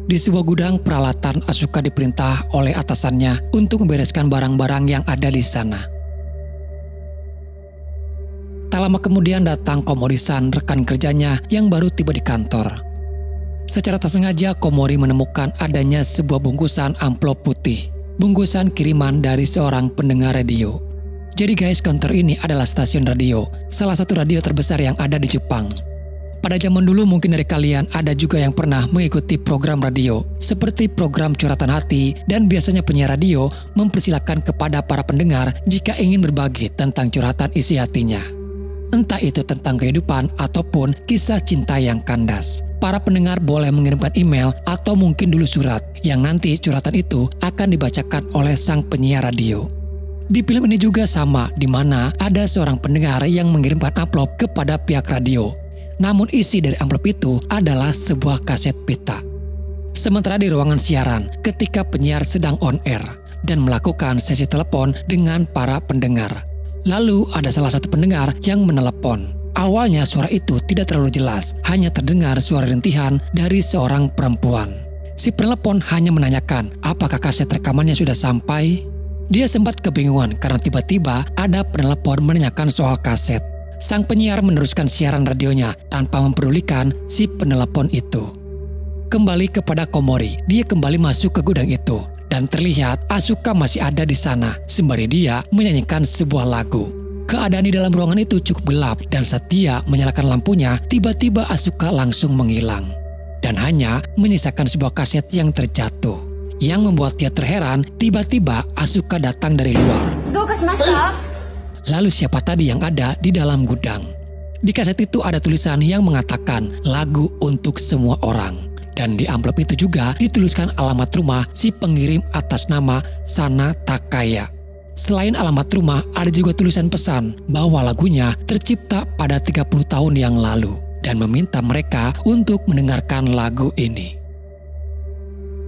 Di sebuah gudang peralatan, Asuka diperintah oleh atasannya untuk membereskan barang-barang yang ada di sana. Tak lama kemudian datang Komori-san, rekan kerjanya yang baru tiba di kantor. Secara tak sengaja Komori menemukan adanya sebuah bungkusan amplop putih. Bungkusan kiriman dari seorang pendengar radio. Jadi guys, kantor ini adalah stasiun radio, salah satu radio terbesar yang ada di Jepang. Pada zaman dulu mungkin dari kalian ada juga yang pernah mengikuti program radio, seperti program Curhatan Hati, dan biasanya penyiar radio mempersilahkan kepada para pendengar jika ingin berbagi tentang curhatan isi hatinya. Entah itu tentang kehidupan ataupun kisah cinta yang kandas. Para pendengar boleh mengirimkan email atau mungkin dulu surat, yang nanti curhatan itu akan dibacakan oleh sang penyiar radio. Di film ini juga sama, di mana ada seorang pendengar yang mengirimkan amplop kepada pihak radio. Namun isi dari amplop itu adalah sebuah kaset pita. Sementara di ruangan siaran, ketika penyiar sedang on air dan melakukan sesi telepon dengan para pendengar. Lalu ada salah satu pendengar yang menelepon. Awalnya suara itu tidak terlalu jelas, hanya terdengar suara rintihan dari seorang perempuan. Si penelepon hanya menanyakan apakah kaset rekamannya sudah sampai. Dia sempat kebingungan karena tiba-tiba ada penelepon menanyakan soal kaset. Sang penyiar meneruskan siaran radionya tanpa mempedulikan si penelepon itu. Kembali kepada Komori, dia kembali masuk ke gudang itu dan terlihat Asuka masih ada di sana sembari dia menyanyikan sebuah lagu. Keadaan di dalam ruangan itu cukup gelap dan saat dia menyalakan lampunya, tiba-tiba Asuka langsung menghilang dan hanya menyisakan sebuah kaset yang terjatuh. Yang membuat dia terheran, tiba-tiba Asuka datang dari luar. Lalu siapa tadi yang ada di dalam gudang? Di kaset itu ada tulisan yang mengatakan lagu untuk semua orang. Dan di amplop itu juga dituliskan alamat rumah si pengirim atas nama Sana Takaya. Selain alamat rumah, ada juga tulisan pesan bahwa lagunya tercipta pada 30 tahun yang lalu dan meminta mereka untuk mendengarkan lagu ini.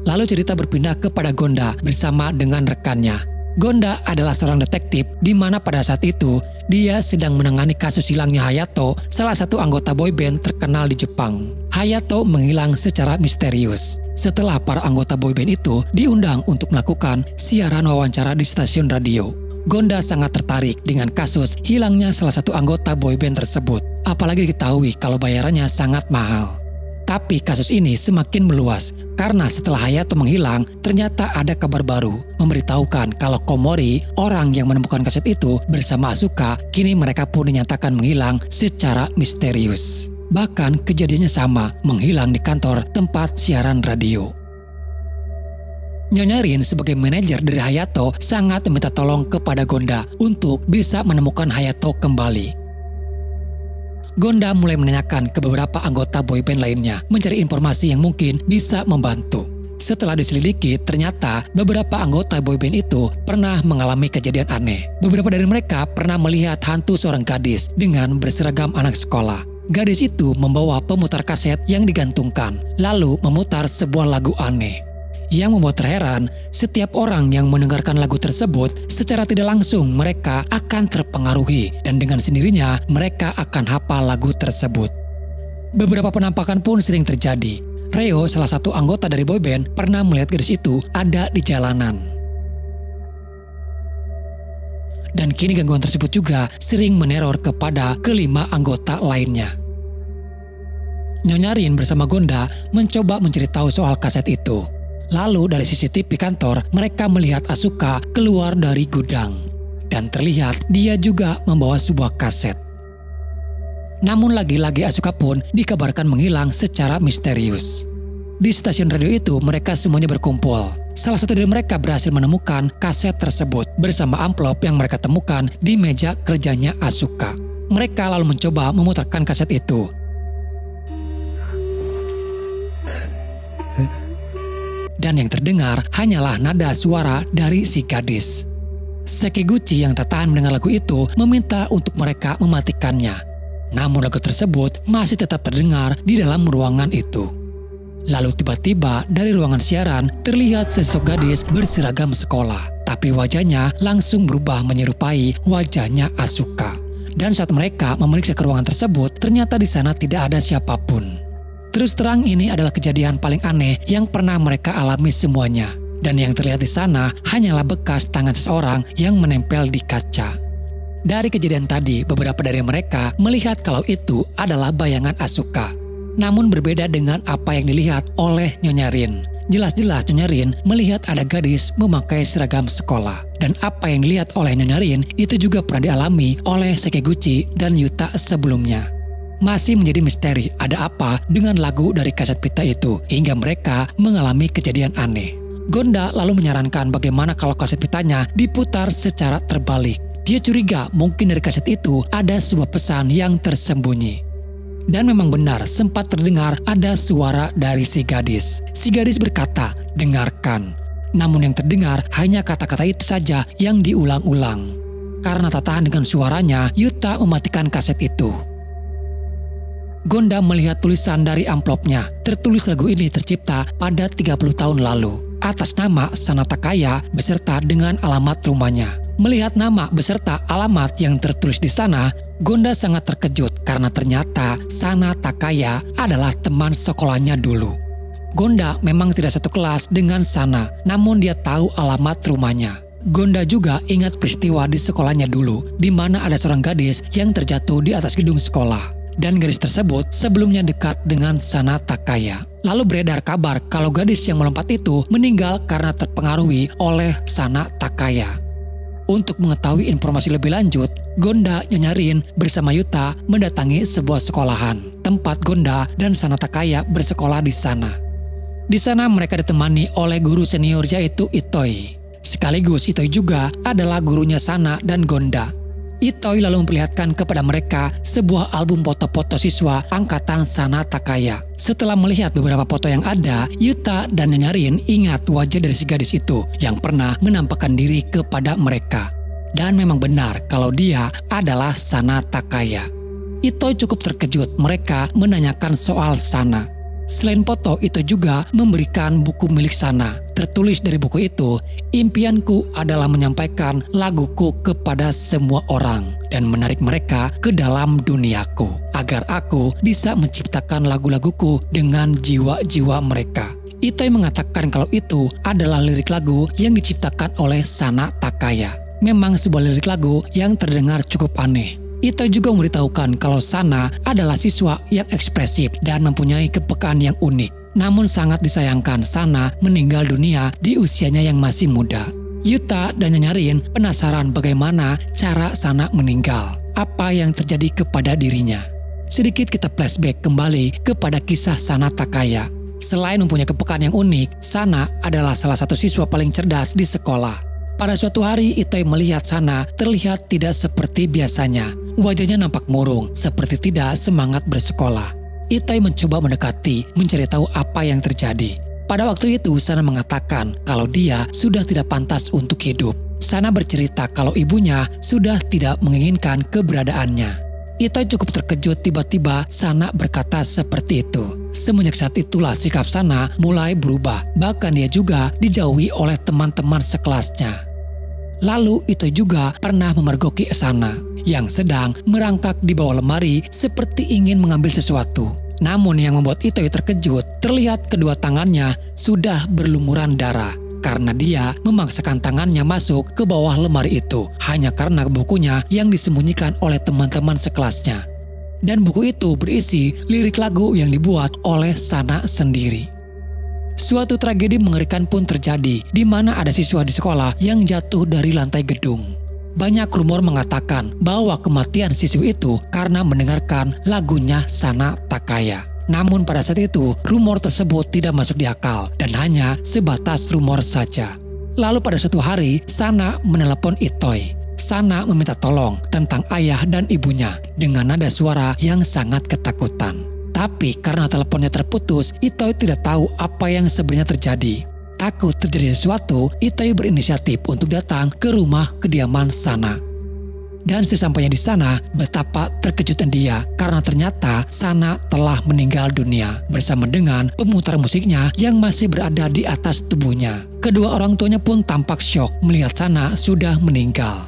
Lalu cerita berpindah kepada Gonda bersama dengan rekannya. Gonda adalah seorang detektif di mana pada saat itu dia sedang menangani kasus hilangnya Hayato, salah satu anggota boyband terkenal di Jepang. Hayato menghilang secara misterius. Setelah para anggota boyband itu diundang untuk melakukan siaran wawancara di stasiun radio. Gonda sangat tertarik dengan kasus hilangnya salah satu anggota boyband tersebut. Apalagi diketahui kalau bayarannya sangat mahal. Tapi kasus ini semakin meluas karena setelah Hayato menghilang, ternyata ada kabar baru memberitahukan kalau Komori, orang yang menemukan kaset itu bersama Asuka, kini mereka pun dinyatakan menghilang secara misterius. Bahkan kejadiannya sama, menghilang di kantor tempat siaran radio. Nyonya Rin sebagai manajer dari Hayato sangat meminta tolong kepada Gonda untuk bisa menemukan Hayato kembali. Gonda mulai menanyakan ke beberapa anggota boyband lainnya, mencari informasi yang mungkin bisa membantu. Setelah diselidiki, ternyata beberapa anggota boyband itu pernah mengalami kejadian aneh. Beberapa dari mereka pernah melihat hantu seorang gadis dengan berseragam anak sekolah. Gadis itu membawa pemutar kaset yang digantungkan, lalu memutar sebuah lagu aneh. Yang membuat terheran, setiap orang yang mendengarkan lagu tersebut secara tidak langsung mereka akan terpengaruhi dan dengan sendirinya mereka akan hafal lagu tersebut. Beberapa penampakan pun sering terjadi. Reo, salah satu anggota dari boyband, pernah melihat gadis itu ada di jalanan. Dan kini gangguan tersebut juga sering meneror kepada kelima anggota lainnya. Nyonya Rin bersama Gonda mencoba mencari tahu soal kaset itu. Lalu dari CCTV kantor, mereka melihat Asuka keluar dari gudang. Dan terlihat dia juga membawa sebuah kaset. Namun lagi-lagi Asuka pun dikabarkan menghilang secara misterius. Di stasiun radio itu mereka semuanya berkumpul. Salah satu dari mereka berhasil menemukan kaset tersebut bersama amplop yang mereka temukan di meja kerjanya Asuka. Mereka lalu mencoba memutarkan kaset itu. Dan yang terdengar hanyalah nada suara dari si gadis. Sekiguchi yang tak tahan mendengar lagu itu meminta untuk mereka mematikannya. Namun lagu tersebut masih tetap terdengar di dalam ruangan itu. Lalu tiba-tiba dari ruangan siaran terlihat sesosok gadis berseragam sekolah. Tapi wajahnya langsung berubah menyerupai wajahnya Asuka. Dan saat mereka memeriksa ke ruangan tersebut, ternyata di sana tidak ada siapapun. Terus terang ini adalah kejadian paling aneh yang pernah mereka alami semuanya. Dan yang terlihat di sana hanyalah bekas tangan seseorang yang menempel di kaca. Dari kejadian tadi, beberapa dari mereka melihat kalau itu adalah bayangan Asuka. Namun berbeda dengan apa yang dilihat oleh Nyonya Rin. Jelas-jelas Nyonya Rin melihat ada gadis memakai seragam sekolah. Dan apa yang dilihat oleh Nyonya Rin itu juga pernah dialami oleh Sekiguchi dan Yuta sebelumnya. Masih menjadi misteri ada apa dengan lagu dari kaset pita itu hingga mereka mengalami kejadian aneh. Gonda lalu menyarankan bagaimana kalau kaset pitanya diputar secara terbalik. Dia curiga mungkin dari kaset itu ada sebuah pesan yang tersembunyi. Dan memang benar sempat terdengar ada suara dari si gadis. Si gadis berkata, "Dengarkan." Namun yang terdengar hanya kata-kata itu saja yang diulang-ulang. Karena tak tahan dengan suaranya, Yuta mematikan kaset itu. Gonda melihat tulisan dari amplopnya. Tertulis lagu ini tercipta pada 30 tahun lalu. Atas nama Sana Takaya beserta dengan alamat rumahnya. Melihat nama beserta alamat yang tertulis di sana, Gonda sangat terkejut karena ternyata Sana Takaya adalah teman sekolahnya dulu. Gonda memang tidak satu kelas dengan Sana, namun dia tahu alamat rumahnya. Gonda juga ingat peristiwa di sekolahnya dulu, di mana ada seorang gadis yang terjatuh di atas gedung sekolah. Dan gadis tersebut sebelumnya dekat dengan Sana Takaya. Lalu beredar kabar kalau gadis yang melompat itu meninggal karena terpengaruhi oleh Sana Takaya. Untuk mengetahui informasi lebih lanjut, Gonda, Nyonya Rin bersama Yuta mendatangi sebuah sekolahan, tempat Gonda dan Sana Takaya bersekolah di sana. Di sana mereka ditemani oleh guru senior yaitu Itoi. Sekaligus Itoi juga adalah gurunya Sana dan Gonda. Itoi lalu memperlihatkan kepada mereka sebuah album foto-foto siswa angkatan Sana Takaya. Setelah melihat beberapa foto yang ada, Yuta dan Nyonya Rin ingat wajah dari si gadis itu yang pernah menampakkan diri kepada mereka. Dan memang benar kalau dia adalah Sana Takaya. Itoi cukup terkejut mereka menanyakan soal Sana. Selain foto, itu juga memberikan buku milik Sana. Tertulis dari buku itu, impianku adalah menyampaikan laguku kepada semua orang dan menarik mereka ke dalam duniaku, agar aku bisa menciptakan lagu-laguku dengan jiwa-jiwa mereka. Itoi mengatakan kalau itu adalah lirik lagu yang diciptakan oleh Sana Takaya. Memang sebuah lirik lagu yang terdengar cukup aneh. Itoi juga memberitahukan kalau Sana adalah siswa yang ekspresif dan mempunyai kepekaan yang unik. Namun sangat disayangkan Sana meninggal dunia di usianya yang masih muda. Yuta dan Nyonya Rin penasaran bagaimana cara Sana meninggal, apa yang terjadi kepada dirinya. Sedikit kita flashback kembali kepada kisah Sana Takaya. Selain mempunyai kepekaan yang unik, Sana adalah salah satu siswa paling cerdas di sekolah. Pada suatu hari, Itoi melihat Sana terlihat tidak seperti biasanya. Wajahnya nampak murung, seperti tidak semangat bersekolah. Itoi mencoba mendekati, mencari tahu apa yang terjadi. Pada waktu itu, Sana mengatakan kalau dia sudah tidak pantas untuk hidup. Sana bercerita kalau ibunya sudah tidak menginginkan keberadaannya. Itoi cukup terkejut tiba-tiba Sana berkata seperti itu. Semenjak saat itulah sikap Sana mulai berubah. Bahkan dia juga dijauhi oleh teman-teman sekelasnya. Lalu Itoi juga pernah memergoki Sana yang sedang merangkak di bawah lemari seperti ingin mengambil sesuatu. Namun yang membuat Itoi terkejut, terlihat kedua tangannya sudah berlumuran darah karena dia memaksakan tangannya masuk ke bawah lemari itu hanya karena bukunya yang disembunyikan oleh teman-teman sekelasnya. Dan buku itu berisi lirik lagu yang dibuat oleh Sana sendiri. Suatu tragedi mengerikan pun terjadi di mana ada siswa di sekolah yang jatuh dari lantai gedung. Banyak rumor mengatakan bahwa kematian siswi itu karena mendengarkan lagunya Sana Takaya. Namun pada saat itu rumor tersebut tidak masuk di akal dan hanya sebatas rumor saja. Lalu pada suatu hari Sana menelepon Itoi. Sana meminta tolong tentang ayah dan ibunya dengan nada suara yang sangat ketakutan. Tapi karena teleponnya terputus, Itoi tidak tahu apa yang sebenarnya terjadi. Takut terjadi sesuatu, Itoi berinisiatif untuk datang ke rumah kediaman Sana. Dan sesampainya di sana, betapa terkejutnya dia karena ternyata Sana telah meninggal dunia bersama dengan pemutar musiknya yang masih berada di atas tubuhnya. Kedua orang tuanya pun tampak syok melihat Sana sudah meninggal.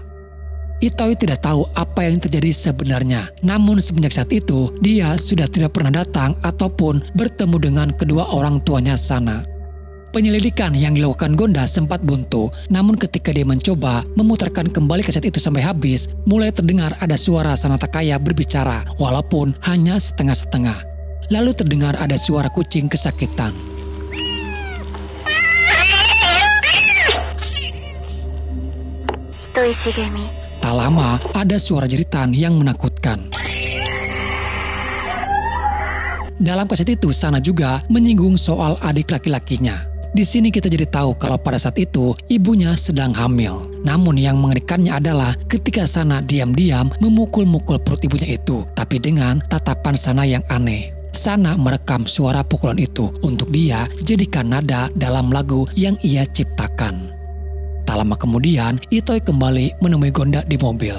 Itoi tidak tahu apa yang terjadi sebenarnya. Namun semenjak saat itu, dia sudah tidak pernah datang ataupun bertemu dengan kedua orang tuanya Sana. Penyelidikan yang dilakukan Gonda sempat buntu, namun ketika dia mencoba memutarkan kembali kaset itu sampai habis, mulai terdengar ada suara Sana Takaya berbicara, walaupun hanya setengah-setengah. Lalu terdengar ada suara kucing kesakitan. Tak lama, ada suara jeritan yang menakutkan. Dalam kaset itu, Sana juga menyinggung soal adik laki-lakinya. Di sini kita jadi tahu kalau pada saat itu ibunya sedang hamil. Namun yang mengerikannya adalah ketika Sana diam-diam memukul-mukul perut ibunya itu, tapi dengan tatapan Sana yang aneh. Sana merekam suara pukulan itu untuk dia jadikan nada dalam lagu yang ia ciptakan. Tak lama kemudian, Itoi kembali menemui Gonda di mobil.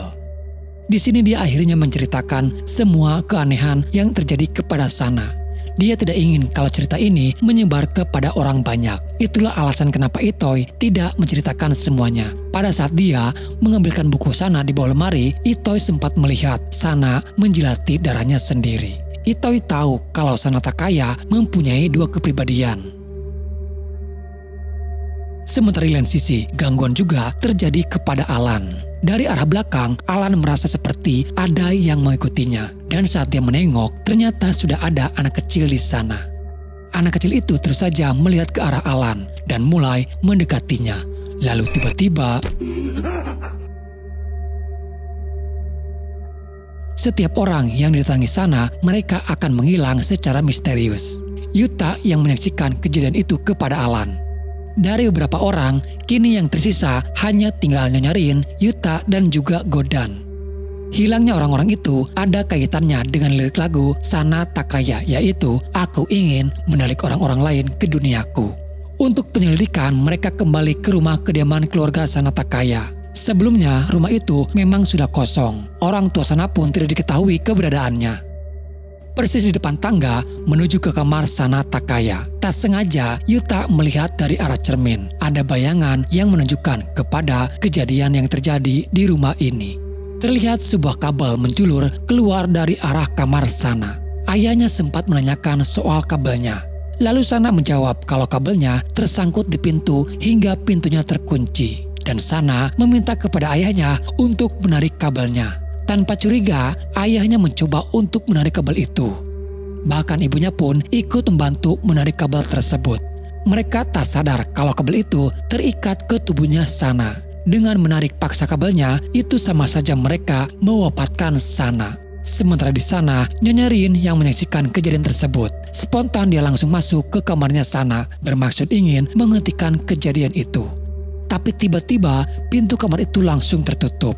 Di sini dia akhirnya menceritakan semua keanehan yang terjadi kepada Sana. Dia tidak ingin kalau cerita ini menyebar kepada orang banyak. Itulah alasan kenapa Itoi tidak menceritakan semuanya. Pada saat dia mengambilkan buku Sana di bawah lemari, Itoi sempat melihat Sana menjilati darahnya sendiri. Itoi tahu kalau Sana Takaya mempunyai dua kepribadian. Sementara di lain sisi, gangguan juga terjadi kepada Alan. Dari arah belakang, Alan merasa seperti ada yang mengikutinya. Dan saat dia menengok, ternyata sudah ada anak kecil di sana. Anak kecil itu terus saja melihat ke arah Alan dan mulai mendekatinya. Lalu tiba-tiba, setiap orang yang didatangi Sana, mereka akan menghilang secara misterius. Yuta yang menyaksikan kejadian itu kepada Alan. Dari beberapa orang, kini yang tersisa hanya tinggal Nyonya Rin, Yuta, dan juga Godan. Hilangnya orang-orang itu ada kaitannya dengan lirik lagu Sana Takaya, yaitu "Aku ingin menarik orang-orang lain ke duniaku". Untuk penyelidikan, mereka kembali ke rumah kediaman keluarga Sana Takaya. Sebelumnya, rumah itu memang sudah kosong. Orang tua Sana pun tidak diketahui keberadaannya. Persis di depan tangga menuju ke kamar Sana Takaya. Tak sengaja Yuta melihat dari arah cermin ada bayangan yang menunjukkan kepada kejadian yang terjadi di rumah ini. Terlihat sebuah kabel menjulur keluar dari arah kamar Sana. Ayahnya sempat menanyakan soal kabelnya. Lalu Sana menjawab kalau kabelnya tersangkut di pintu hingga pintunya terkunci. Dan Sana meminta kepada ayahnya untuk menarik kabelnya. Tanpa curiga, ayahnya mencoba untuk menarik kabel itu. Bahkan ibunya pun ikut membantu menarik kabel tersebut. Mereka tak sadar kalau kabel itu terikat ke tubuhnya Sana. Dengan menarik paksa kabelnya, itu sama saja mereka mewafatkan Sana. Sementara di sana, Nyonya Rin yang menyaksikan kejadian tersebut. Spontan dia langsung masuk ke kamarnya Sana, bermaksud ingin menghentikan kejadian itu. Tapi tiba-tiba pintu kamar itu langsung tertutup.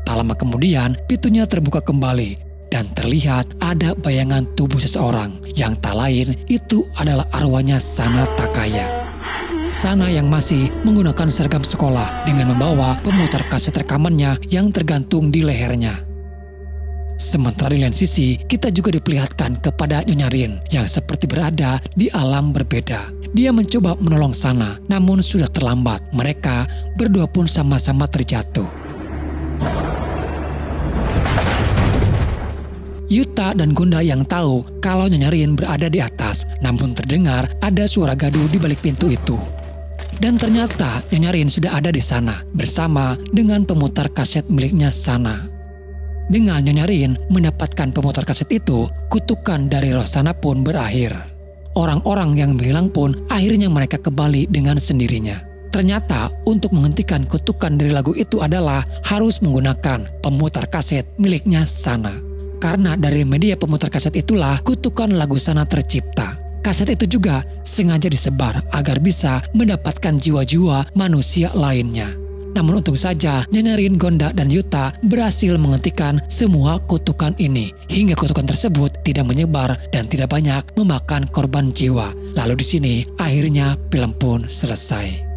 Tak lama kemudian, pintunya terbuka kembali dan terlihat ada bayangan tubuh seseorang yang tak lain itu adalah arwahnya Sana Takaya. Sana yang masih menggunakan seragam sekolah dengan membawa pemutar kaset rekamannya yang tergantung di lehernya. Sementara di lain sisi, kita juga diperlihatkan kepada Nyonya Rin yang seperti berada di alam berbeda. Dia mencoba menolong Sana, namun sudah terlambat. Mereka berdua pun sama-sama terjatuh. Yuta dan Gonda yang tahu kalau Nyonya Rin berada di atas, namun terdengar ada suara gaduh di balik pintu itu. Dan ternyata Nyonya Rin sudah ada di sana bersama dengan pemutar kaset miliknya Sana. Dengan Nyonya Rin mendapatkan pemutar kaset itu, kutukan dari roh Sana pun berakhir. Orang-orang yang menghilang pun akhirnya mereka kembali dengan sendirinya. Ternyata untuk menghentikan kutukan dari lagu itu adalah harus menggunakan pemutar kaset miliknya Sana. Karena dari media pemutar kaset itulah kutukan lagu Sana tercipta. Kaset itu juga sengaja disebar agar bisa mendapatkan jiwa-jiwa manusia lainnya. Namun untung saja Nyonya Rin, Gonda, dan Yuta berhasil menghentikan semua kutukan ini. Hingga kutukan tersebut tidak menyebar dan tidak banyak memakan korban jiwa. Lalu di sini akhirnya film pun selesai.